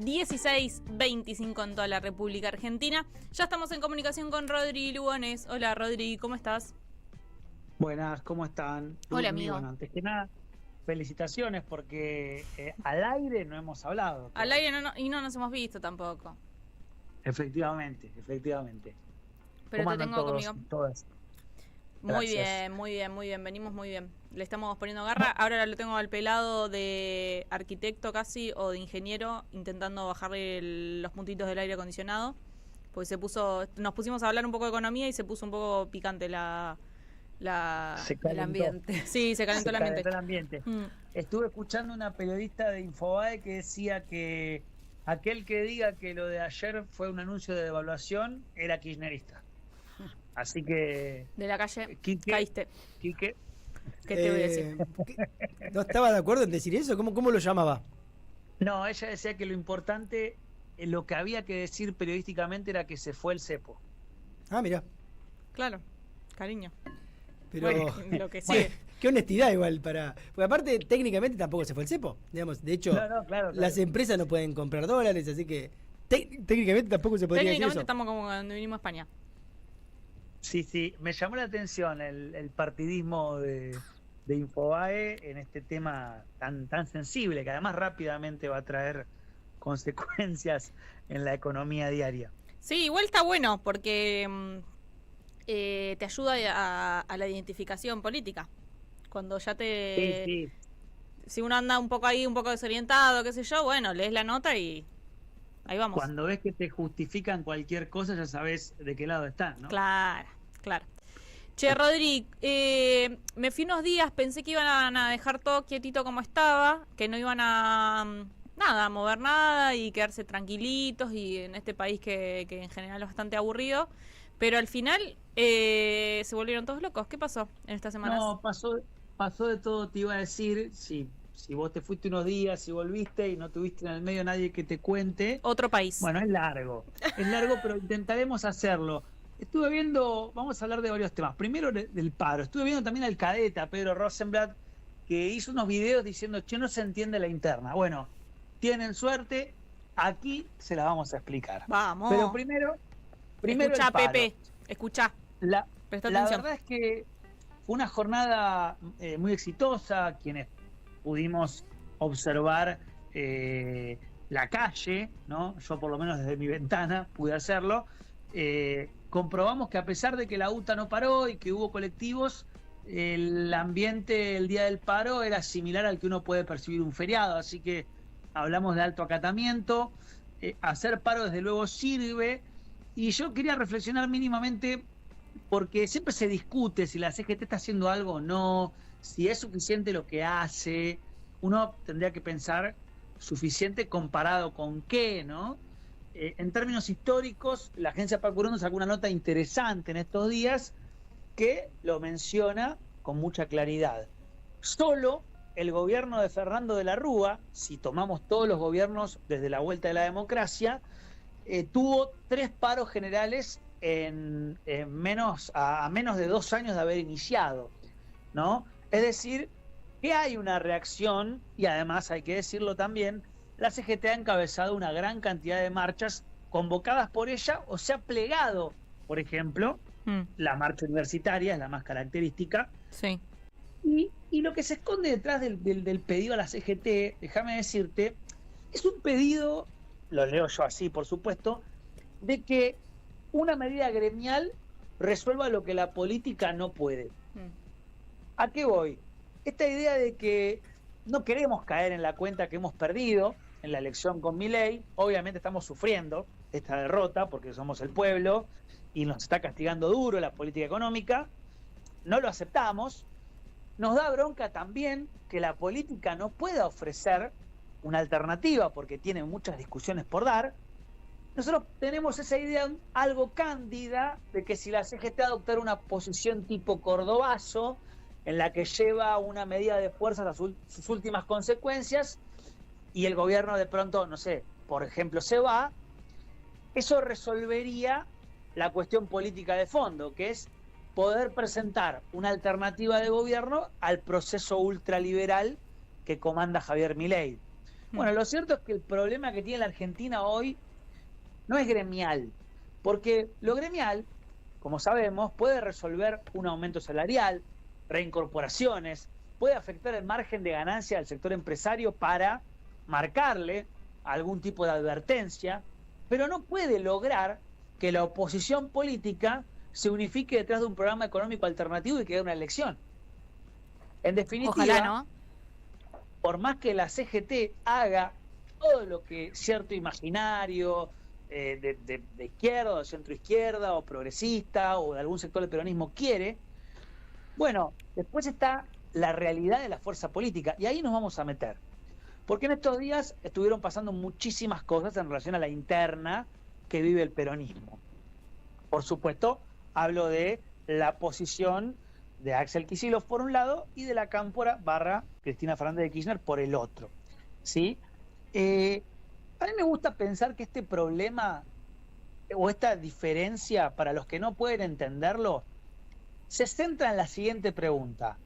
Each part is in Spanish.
16:25 en toda la República Argentina. Ya estamos en comunicación con Rodri Lugones. Hola Rodri, ¿cómo estás? Buenas, ¿cómo están? Hola amigo. Bueno, antes que nada, felicitaciones porque al aire no hemos hablado. Al aire no nos hemos visto tampoco. Efectivamente. Pero ¿Cómo te andan tengo todos, conmigo. todas? Muy Gracias. bien, venimos muy bien. Le estamos poniendo garra. Ahora lo tengo al pelado de arquitecto casi o de ingeniero intentando bajarle los puntitos del aire acondicionado. Porque nos pusimos a hablar un poco de economía y se puso un poco picante el ambiente. Sí, se calentó el ambiente. Estuve escuchando una periodista de Infobae que decía que aquel que diga que lo de ayer fue un anuncio de devaluación era kirchnerista. Así que... De la calle Quique, caíste. Quique. ¿Qué te voy a decir? ¿No estaba de acuerdo en decir eso? ¿Cómo lo llamaba? No, ella decía que lo importante, lo que había que decir periodísticamente era que se fue el cepo. Ah, mira. Claro, cariño. Pero bueno, lo que sí. Bueno, qué honestidad igual porque aparte técnicamente tampoco se fue el cepo, digamos, de hecho claro. Las empresas no pueden comprar dólares, así que técnicamente tampoco se podría decir eso. Técnicamente estamos como cuando vinimos a España. Sí, me llamó la atención el partidismo de Infobae en este tema tan sensible, que además rápidamente va a traer consecuencias en la economía diaria. Sí, igual está bueno porque te ayuda a la identificación política. Cuando ya Sí. Si uno anda un poco ahí, un poco desorientado, qué sé yo, bueno, lees la nota y ahí vamos. Cuando ves que te justifican cualquier cosa, ya sabes de qué lado están, ¿no? Claro. Che, Rodri, me fui unos días, pensé que iban a dejar todo quietito como estaba, que no iban a mover nada y quedarse tranquilitos y en este país que en general es bastante aburrido, pero al final se volvieron todos locos. ¿Qué pasó en estas semanas? No, pasó de todo, te iba a decir, si vos te fuiste unos días y volviste y no tuviste en el medio nadie que te cuente. Otro país. Bueno, es largo, pero intentaremos hacerlo. Estuve viendo, vamos a hablar de varios temas. Primero del paro. Estuve viendo también al cadete, a Pedro Rosenblatt, que hizo unos videos diciendo, che, no se entiende la interna. Bueno, tienen suerte, aquí se la vamos a explicar. Vamos. Pero primero escuchá, el paro. Pepe, escuchá. Presta La atención. verdad es que fue una jornada muy exitosa, quienes pudimos observar la calle, ¿no? Yo por lo menos desde mi ventana pude hacerlo. Comprobamos que a pesar de que la UTA no paró y que hubo colectivos, el ambiente el día del paro era similar al que uno puede percibir un feriado, así que hablamos de alto acatamiento. Hacer paro desde luego sirve, y yo quería reflexionar mínimamente porque siempre se discute si la CGT está haciendo algo o no, si es suficiente lo que hace. Uno tendría que pensar suficiente comparado con qué, ¿no? En términos históricos, la agencia Pacurón sacó una nota interesante en estos días que lo menciona con mucha claridad. Solo el gobierno de Fernando de la Rúa, si tomamos todos los gobiernos desde la vuelta de la democracia, tuvo 3 paros generales a menos de 2 años de haber iniciado, ¿no? Es decir, que hay una reacción, y además hay que decirlo también, la CGT ha encabezado una gran cantidad de marchas convocadas por ella, o se ha plegado, por ejemplo, la marcha universitaria es la más característica. Sí. Y lo que se esconde detrás del pedido a la CGT, déjame decirte, es un pedido, lo leo yo así por supuesto, de que una medida gremial resuelva lo que la política no puede. ¿A qué voy? Esta idea de que no queremos caer en la cuenta que hemos perdido en la elección con Milei. Obviamente estamos sufriendo esta derrota porque somos el pueblo y nos está castigando duro la política económica. No lo aceptamos. Nos da bronca también que la política no pueda ofrecer una alternativa porque tiene muchas discusiones por dar. Nosotros tenemos esa idea algo cándida de que si la CGT adoptara una posición tipo cordobazo, en la que lleva una medida de fuerza a sus últimas consecuencias, y el gobierno de pronto, no sé, por ejemplo, se va, eso resolvería la cuestión política de fondo, que es poder presentar una alternativa de gobierno al proceso ultraliberal que comanda Javier Milei. Bueno, lo cierto es que el problema que tiene la Argentina hoy no es gremial, porque lo gremial, como sabemos, puede resolver un aumento salarial, reincorporaciones, puede afectar el margen de ganancia del sector empresario para marcarle algún tipo de advertencia, pero no puede lograr que la oposición política se unifique detrás de un programa económico alternativo y que dé una elección. En definitiva, Ojalá, ¿no? por más que la CGT haga todo lo que cierto imaginario de izquierda o de centro izquierda o progresista o de algún sector del peronismo quiere, bueno, después está la realidad de la fuerza política y ahí nos vamos a meter. Porque en estos días estuvieron pasando muchísimas cosas en relación a la interna que vive el peronismo. Por supuesto, hablo de la posición de Axel Kicillof por un lado y de la Cámpora / Cristina Fernández de Kirchner por el otro. ¿Sí? A mí me gusta pensar que este problema o esta diferencia, para los que no pueden entenderlo, se centra en la siguiente pregunta.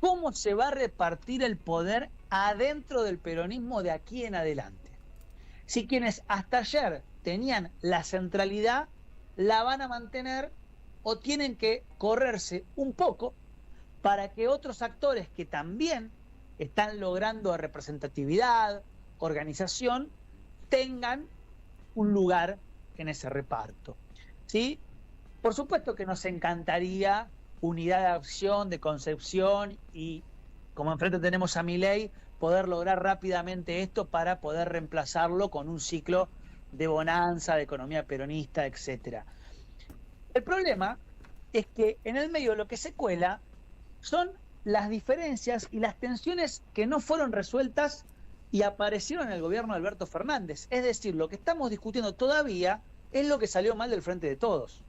¿Cómo se va a repartir el poder adentro del peronismo de aquí en adelante? Si quienes hasta ayer tenían la centralidad, la van a mantener o tienen que correrse un poco para que otros actores que también están logrando representatividad, organización, tengan un lugar en ese reparto. ¿Sí? Por supuesto que nos encantaría unidad de acción, de concepción y, como enfrente tenemos a Milei, poder lograr rápidamente esto para poder reemplazarlo con un ciclo de bonanza, de economía peronista, etcétera. El problema es que en el medio lo que se cuela son las diferencias y las tensiones que no fueron resueltas y aparecieron en el gobierno de Alberto Fernández. Es decir, lo que estamos discutiendo todavía es lo que salió mal del Frente de Todos.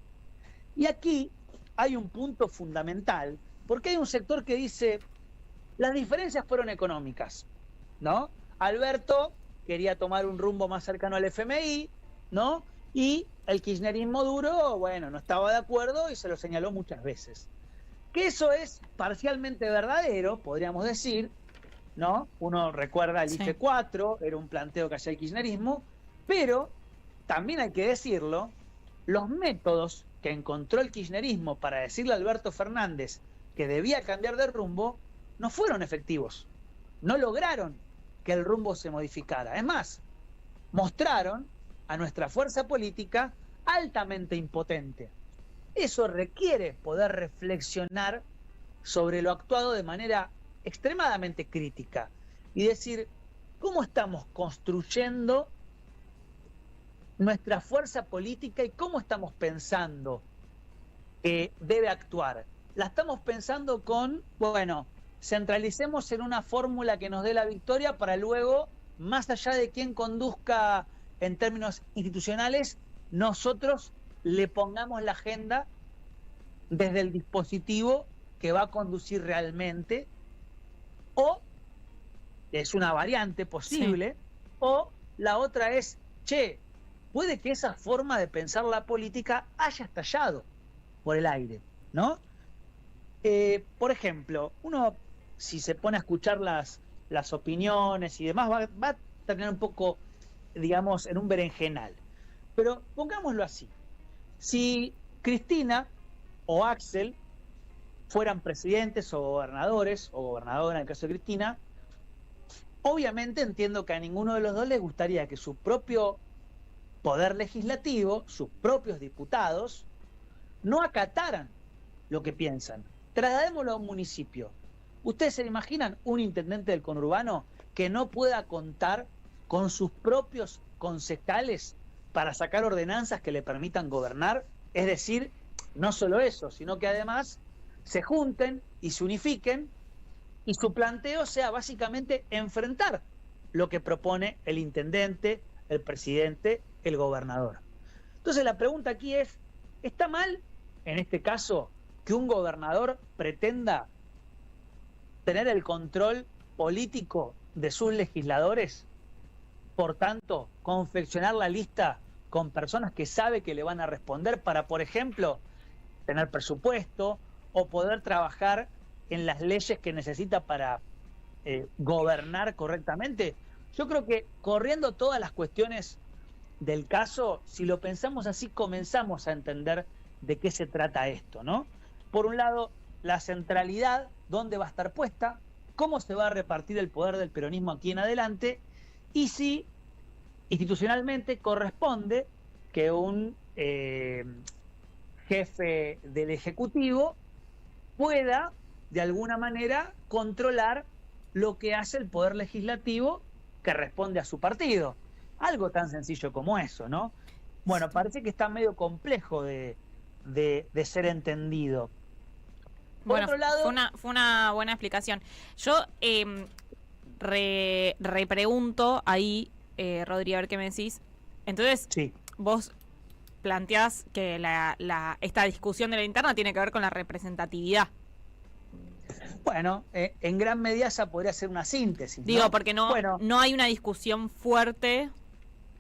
Y aquí hay un punto fundamental, porque hay un sector que dice, las diferencias fueron económicas, ¿no? Alberto quería tomar un rumbo más cercano al FMI, ¿no? Y el kirchnerismo duro, bueno, no estaba de acuerdo y se lo señaló muchas veces. Que eso es parcialmente verdadero, podríamos decir, ¿no? Uno recuerda el IFE 4, era un planteo que hacía el kirchnerismo, pero también hay que decirlo, los métodos que encontró el kirchnerismo para decirle a Alberto Fernández que debía cambiar de rumbo no fueron efectivos. No lograron que el rumbo se modificara. Es más, mostraron a nuestra fuerza política altamente impotente. Eso requiere poder reflexionar sobre lo actuado de manera extremadamente crítica y decir, ¿cómo estamos construyendo nuestra fuerza política y cómo estamos pensando que debe actuar? La estamos pensando con, bueno, centralicemos en una fórmula que nos dé la victoria para luego, más allá de quién conduzca en términos institucionales, nosotros le pongamos la agenda desde el dispositivo que va a conducir realmente, o es una variante posible, o la otra es, che, puede que esa forma de pensar la política haya estallado por el aire, ¿no? Por ejemplo, uno, si se pone a escuchar las opiniones y demás, va a terminar un poco, digamos, en un berenjenal. Pero pongámoslo así. Si Cristina o Axel fueran presidentes o gobernadores, o gobernadora en el caso de Cristina, obviamente entiendo que a ninguno de los dos les gustaría que su propio poder legislativo, sus propios diputados, no acataran lo que piensan. Trasladémoslo a un municipio. ¿Ustedes se imaginan un intendente del conurbano que no pueda contar con sus propios concejales para sacar ordenanzas que le permitan gobernar? Es decir, no solo eso, sino que además se junten y se unifiquen y su planteo sea básicamente enfrentar lo que propone el intendente, el presidente, el gobernador. Entonces la pregunta aquí es, ¿está mal, en este caso, que un gobernador pretenda tener el control político de sus legisladores? Por tanto, confeccionar la lista con personas que sabe que le van a responder para, por ejemplo, tener presupuesto o poder trabajar en las leyes que necesita para gobernar correctamente. Yo creo que corriendo todas las cuestiones del caso, si lo pensamos así, comenzamos a entender de qué se trata esto, ¿no? Por un lado, la centralidad, dónde va a estar puesta, cómo se va a repartir el poder del peronismo aquí en adelante, y si institucionalmente corresponde que un jefe del Ejecutivo pueda, de alguna manera, controlar lo que hace el Poder Legislativo que responde a su partido. Algo tan sencillo como eso, ¿no? Bueno, parece que está medio complejo de ser entendido. Por Bueno, otro lado, fue una buena explicación. Yo repregunto ahí, Rodri, a ver qué me decís. Entonces, sí, vos planteás que esta discusión de la interna tiene que ver con la representatividad. bueno, en gran medida esa podría ser una síntesis, Digo, ¿no? porque Bueno, no hay una discusión fuerte,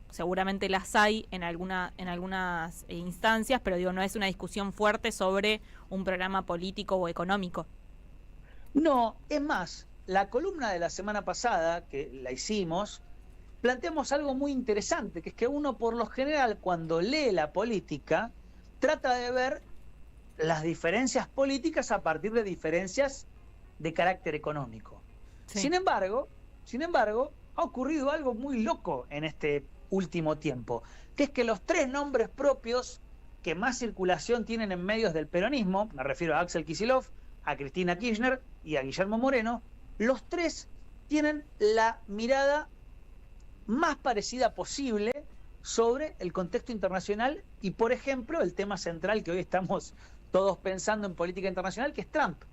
seguramente las hay en algunas instancias, pero digo, no es una discusión fuerte sobre un programa político o económico. no, es más, la columna de la semana pasada, que la hicimos, planteamos algo muy interesante, que es que uno por lo general cuando lee la política trata de ver las diferencias políticas a partir de diferencias de carácter económico. Sí. Sin embargo, ha ocurrido algo muy loco en este último tiempo, que es que los tres nombres propios que más circulación tienen en medios del peronismo, me refiero a Axel Kicillof, a Cristina Kirchner y a Guillermo Moreno, los tres tienen la mirada más parecida posible sobre el contexto internacional y, por ejemplo, el tema central que hoy estamos todos pensando en política internacional, que es Trump.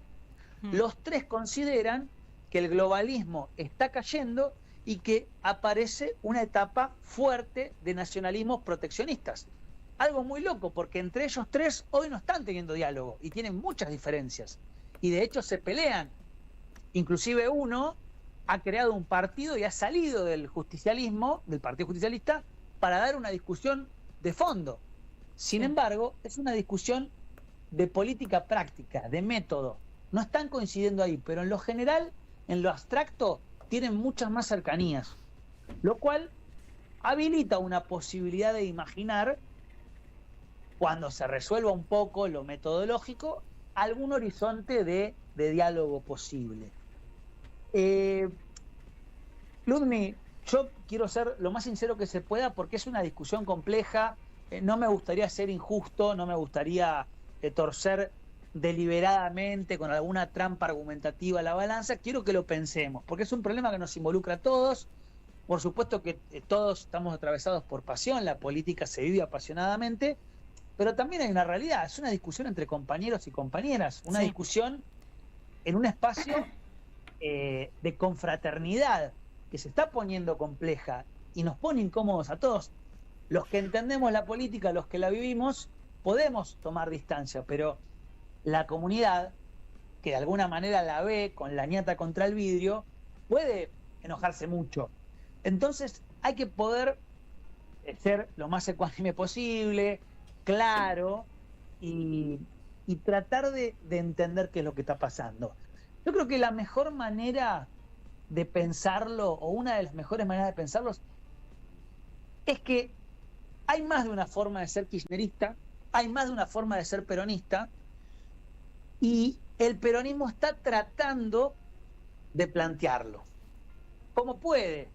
Los tres consideran que el globalismo está cayendo y que aparece una etapa fuerte de nacionalismos proteccionistas. Algo muy loco, porque entre ellos tres hoy no están teniendo diálogo y tienen muchas diferencias. Y de hecho se pelean. Inclusive uno ha creado un partido y ha salido del justicialismo, del Partido Justicialista, para dar una discusión de fondo. Sin embargo, es una discusión de política práctica, de método. No están coincidiendo ahí, pero en lo general, en lo abstracto, tienen muchas más cercanías. Lo cual habilita una posibilidad de imaginar, cuando se resuelva un poco lo metodológico, algún horizonte de diálogo posible. Ludmi, yo quiero ser lo más sincero que se pueda porque es una discusión compleja. No me gustaría ser injusto, no me gustaría torcer deliberadamente con alguna trampa argumentativa la balanza. Quiero que lo pensemos, porque es un problema que nos involucra a todos. Por supuesto que todos estamos atravesados por pasión, la política se vive apasionadamente, pero también hay una realidad, es una discusión entre compañeros y compañeras, una discusión en un espacio de confraternidad que se está poniendo compleja y nos pone incómodos a todos. Los que entendemos la política, los que la vivimos, podemos tomar distancia, pero la comunidad, que de alguna manera la ve con la ñata contra el vidrio, puede enojarse mucho. Entonces hay que poder ser lo más ecuánime posible, claro, y tratar de entender qué es lo que está pasando. Yo creo que la mejor manera de pensarlo, o una de las mejores maneras de pensarlo, es que hay más de una forma de ser kirchnerista, hay más de una forma de ser peronista, y el peronismo está tratando de plantearlo. ¿Cómo puede?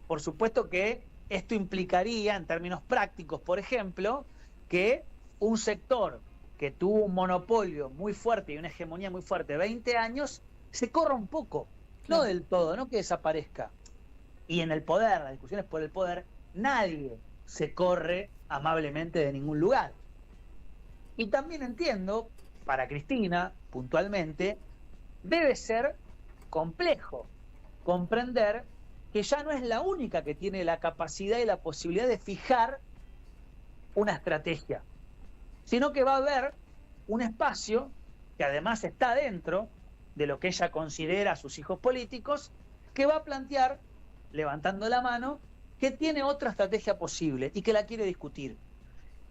Por supuesto que esto implicaría, en términos prácticos, por ejemplo, que un sector que tuvo un monopolio muy fuerte y una hegemonía muy fuerte 20 años, se corra un poco, no del todo, no que desaparezca. Y en el poder, las discusiones por el poder, nadie se corre amablemente de ningún lugar. Y también entiendo, para Cristina, puntualmente, debe ser complejo comprender que ya no es la única que tiene la capacidad y la posibilidad de fijar una estrategia, sino que va a haber un espacio que además está dentro de lo que ella considera a sus hijos políticos, que va a plantear, levantando la mano, que tiene otra estrategia posible y que la quiere discutir.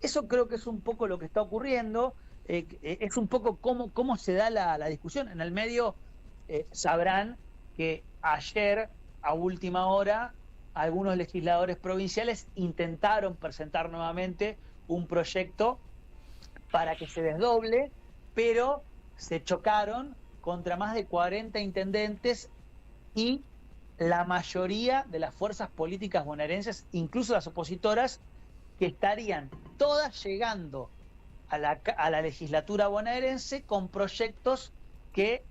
Eso creo que es un poco lo que está ocurriendo, es un poco cómo se da la discusión. En el medio sabrán que ayer a última hora, algunos legisladores provinciales intentaron presentar nuevamente un proyecto para que se desdoble, pero se chocaron contra más de 40 intendentes y la mayoría de las fuerzas políticas bonaerenses, incluso las opositoras, que estarían todas llegando a la legislatura bonaerense con proyectos que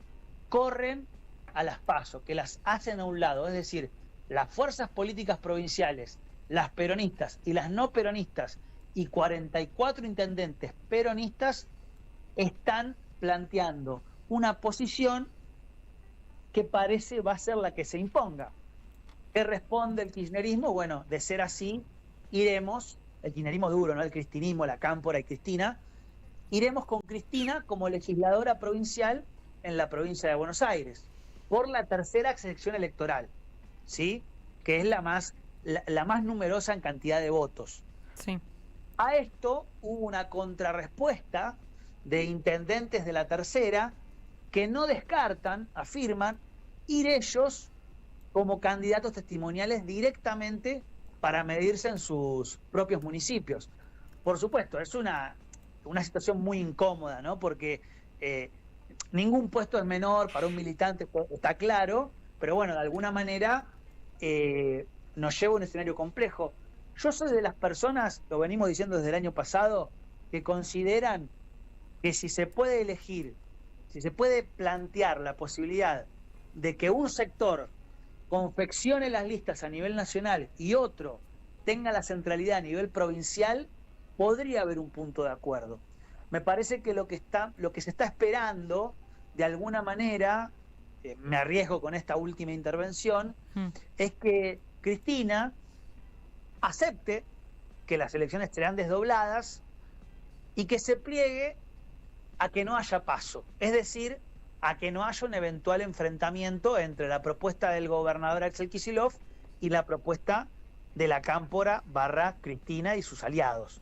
corren a las PASO, que las hacen a un lado. Es decir, las fuerzas políticas provinciales, las peronistas y las no peronistas, y 44 intendentes peronistas están planteando una posición que parece va a ser la que se imponga. ¿Qué responde el kirchnerismo? Bueno, de ser así, iremos, el kirchnerismo duro, ¿no? El cristinismo, la Cámpora y Cristina, iremos con Cristina como legisladora provincial en la provincia de Buenos Aires, por la tercera sección electoral, ¿sí? Que es la más numerosa en cantidad de votos. Sí. A esto hubo una contrarrespuesta de intendentes de la tercera que no descartan, afirman, ir ellos como candidatos testimoniales directamente para medirse en sus propios municipios. Por supuesto, es una situación muy incómoda, ¿no? Porque ningún puesto es menor para un militante, está claro, pero bueno, de alguna manera nos lleva a un escenario complejo. Yo soy de las personas, lo venimos diciendo desde el año pasado, que consideran que si se puede elegir, si se puede plantear la posibilidad de que un sector confeccione las listas a nivel nacional y otro tenga la centralidad a nivel provincial, podría haber un punto de acuerdo. Me parece que lo que se está esperando, de alguna manera, me arriesgo con esta última intervención, es que Cristina acepte que las elecciones serán desdobladas y que se pliegue a que no haya paso, es decir, a que no haya un eventual enfrentamiento entre la propuesta del gobernador Axel Kicillof y la propuesta de la Cámpora / Cristina y sus aliados.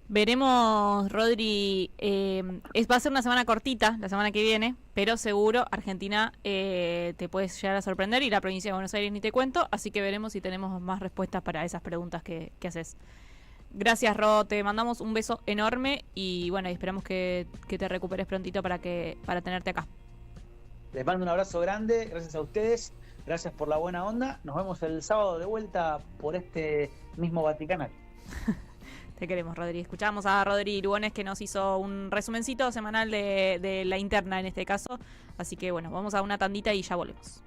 Veremos, Rodri, va a ser una semana cortita, la semana que viene, pero seguro Argentina te puedes llegar a sorprender y la provincia de Buenos Aires ni te cuento, así que veremos si tenemos más respuestas para esas preguntas que haces. Gracias, Ro, te mandamos un beso enorme y bueno, esperamos que te recuperes prontito para tenerte acá. Les mando un abrazo grande, gracias a ustedes, gracias por la buena onda, nos vemos el sábado de vuelta por este mismo Vaticanal. Te queremos, Rodri. Escuchamos a Rodri Lugones que nos hizo un resumencito semanal de la interna en este caso. Así que bueno, vamos a una tandita y ya volvemos.